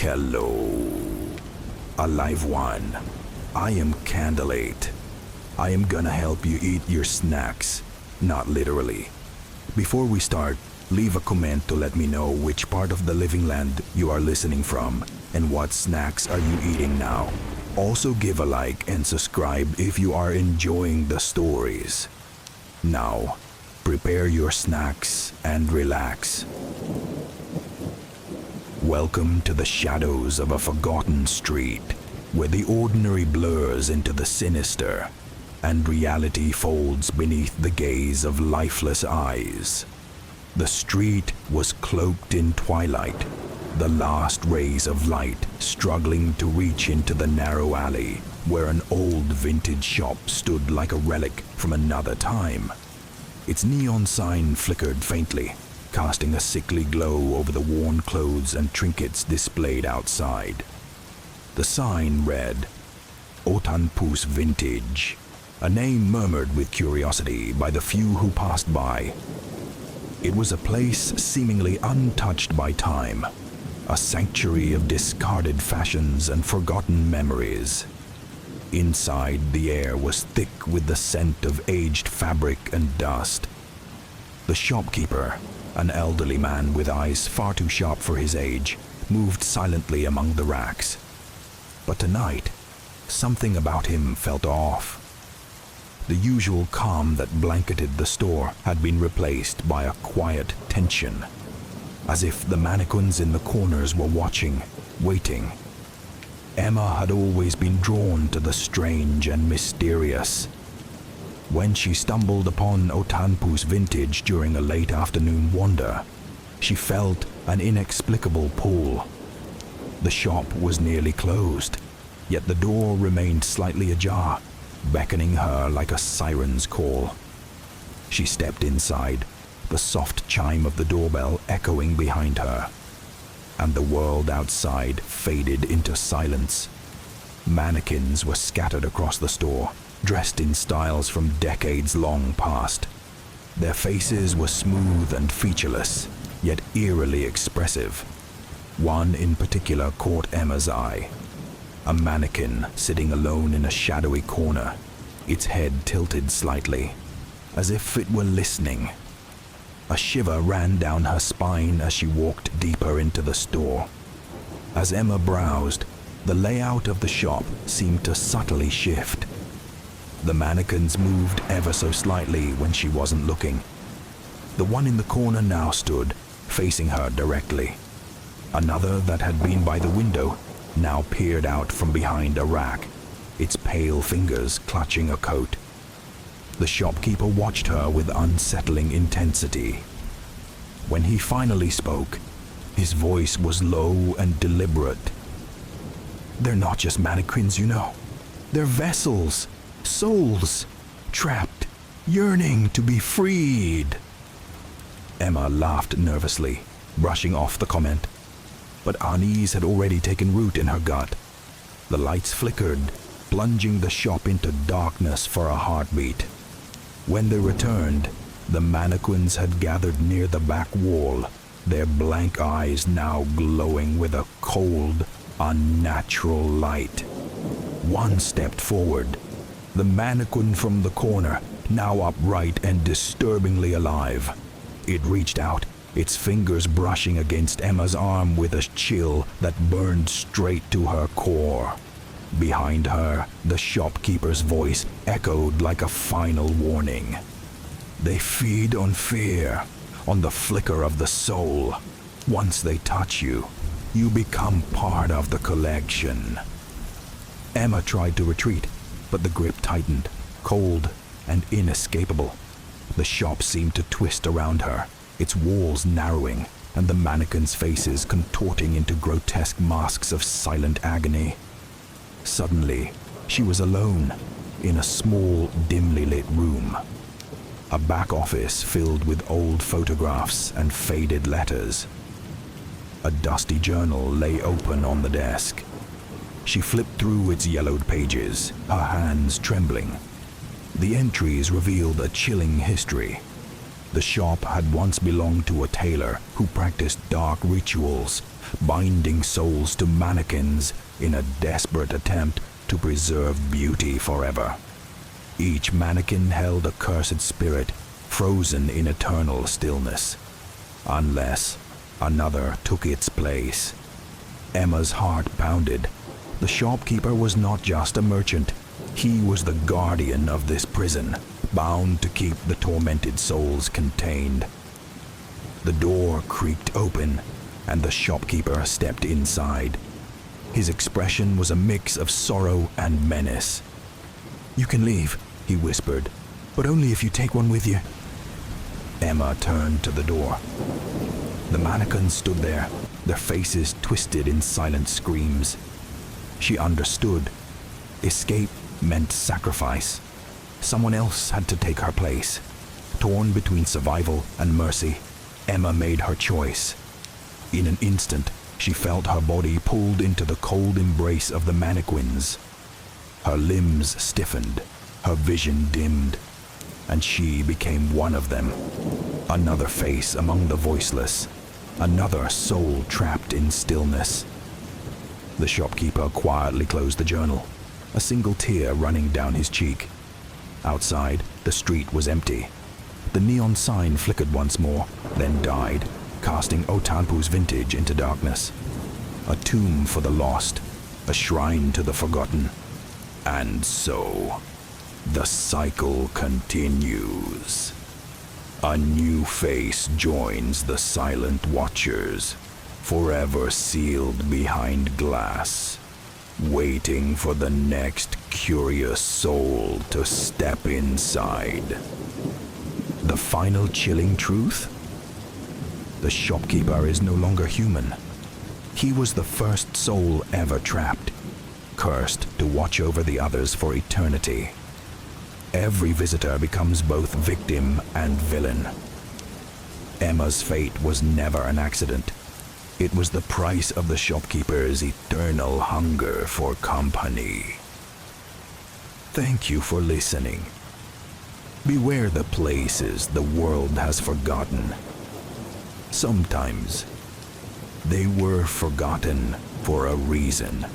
Hello, alive one. I am Candleate. I am gonna help you eat your snacks, not literally. Before we start, leave a comment to let me know which part of the living land you are listening from and what snacks are you eating now. Also give a like and subscribe if you are enjoying the stories. Now, prepare your snacks and relax. Welcome to the shadows of a forgotten street, where the ordinary blurs into the sinister, and reality folds beneath the gaze of lifeless eyes. The street was cloaked in twilight, the last rays of light struggling to reach into the narrow alley where an old vintage shop stood like a relic from another time. Its neon sign flickered faintly, casting a sickly glow over the worn clothes and trinkets displayed outside. The sign read, Otanpus Vintage, a name murmured with curiosity by the few who passed by. It was a place seemingly untouched by time, a sanctuary of discarded fashions and forgotten memories. Inside, the air was thick with the scent of aged fabric and dust. The shopkeeper, an elderly man with eyes far too sharp for his age, moved silently among the racks. But tonight, something about him felt off. The usual calm that blanketed the store had been replaced by a quiet tension, as if the mannequins in the corners were watching, waiting. Emma had always been drawn to the strange and mysterious. When she stumbled upon Otanpus Vintage during a late afternoon wander, she felt an inexplicable pull. The shop was nearly closed, yet the door remained slightly ajar, beckoning her like a siren's call. She stepped inside, the soft chime of the doorbell echoing behind her, and the world outside faded into silence. Mannequins were scattered across the store, dressed in styles from decades long past. Their faces were smooth and featureless, yet eerily expressive. One in particular caught Emma's eye. A mannequin sitting alone in a shadowy corner, its head tilted slightly, as if it were listening. A shiver ran down her spine as she walked deeper into the store. As Emma browsed, the layout of the shop seemed to subtly shift. The mannequins moved ever so slightly when she wasn't looking. The one in the corner now stood, facing her directly. Another that had been by the window now peered out from behind a rack, its pale fingers clutching a coat. The shopkeeper watched her with unsettling intensity. When he finally spoke, his voice was low and deliberate. They're not just mannequins, you know. They're vessels, souls, trapped, yearning to be freed. Emma laughed nervously, brushing off the comment. But unease had already taken root in her gut. The lights flickered, plunging the shop into darkness for a heartbeat. When they returned, the mannequins had gathered near the back wall, their blank eyes now glowing with a cold, unnatural light. One stepped forward, the mannequin from the corner, now upright and disturbingly alive. It reached out, its fingers brushing against Emma's arm with a chill that burned straight to her core. Behind her, the shopkeeper's voice echoed like a final warning. They feed on fear, on the flicker of the soul. Once they touch you, you become part of the collection. Emma tried to retreat, but the grip tightened, cold and inescapable. The shop seemed to twist around her, its walls narrowing, and the mannequins' faces contorting into grotesque masks of silent agony. Suddenly, she was alone, in a small, dimly lit room. A back office filled with old photographs and faded letters. A dusty journal lay open on the desk. She flipped through its yellowed pages, her hands trembling. The entries revealed a chilling history. The shop had once belonged to a tailor who practiced dark rituals, binding souls to mannequins in a desperate attempt to preserve beauty forever. Each mannequin held a cursed spirit, frozen in eternal stillness, unless another took its place. Emma's heart pounded. The shopkeeper was not just a merchant. He was the guardian of this prison, bound to keep the tormented souls contained. The door creaked open, and the shopkeeper stepped inside. His expression was a mix of sorrow and menace. "You can leave," he whispered, "but only if you take one with you." Emma turned to the door. The mannequins stood there, their faces twisted in silent screams. She understood. Escape meant sacrifice. Someone else had to take her place. Torn between survival and mercy, Emma made her choice. In an instant, she felt her body pulled into the cold embrace of the mannequins. Her limbs stiffened, her vision dimmed, and she became one of them. Another face among the voiceless, another soul trapped in stillness. The shopkeeper quietly closed the journal, a single tear running down his cheek. Outside, the street was empty. The neon sign flickered once more, then died, casting Otanpu's vintage into darkness. A tomb for the lost, a shrine to the forgotten. And so, the cycle continues. A new face joins the silent watchers, forever sealed behind glass, waiting for the next curious soul to step inside. The final chilling truth? The shopkeeper is no longer human. He was the first soul ever trapped, cursed to watch over the others for eternity. Every visitor becomes both victim and villain. Emma's fate was never an accident. It was the price of the shopkeeper's eternal hunger for company. Thank you for listening. Beware the places the world has forgotten. Sometimes they were forgotten for a reason.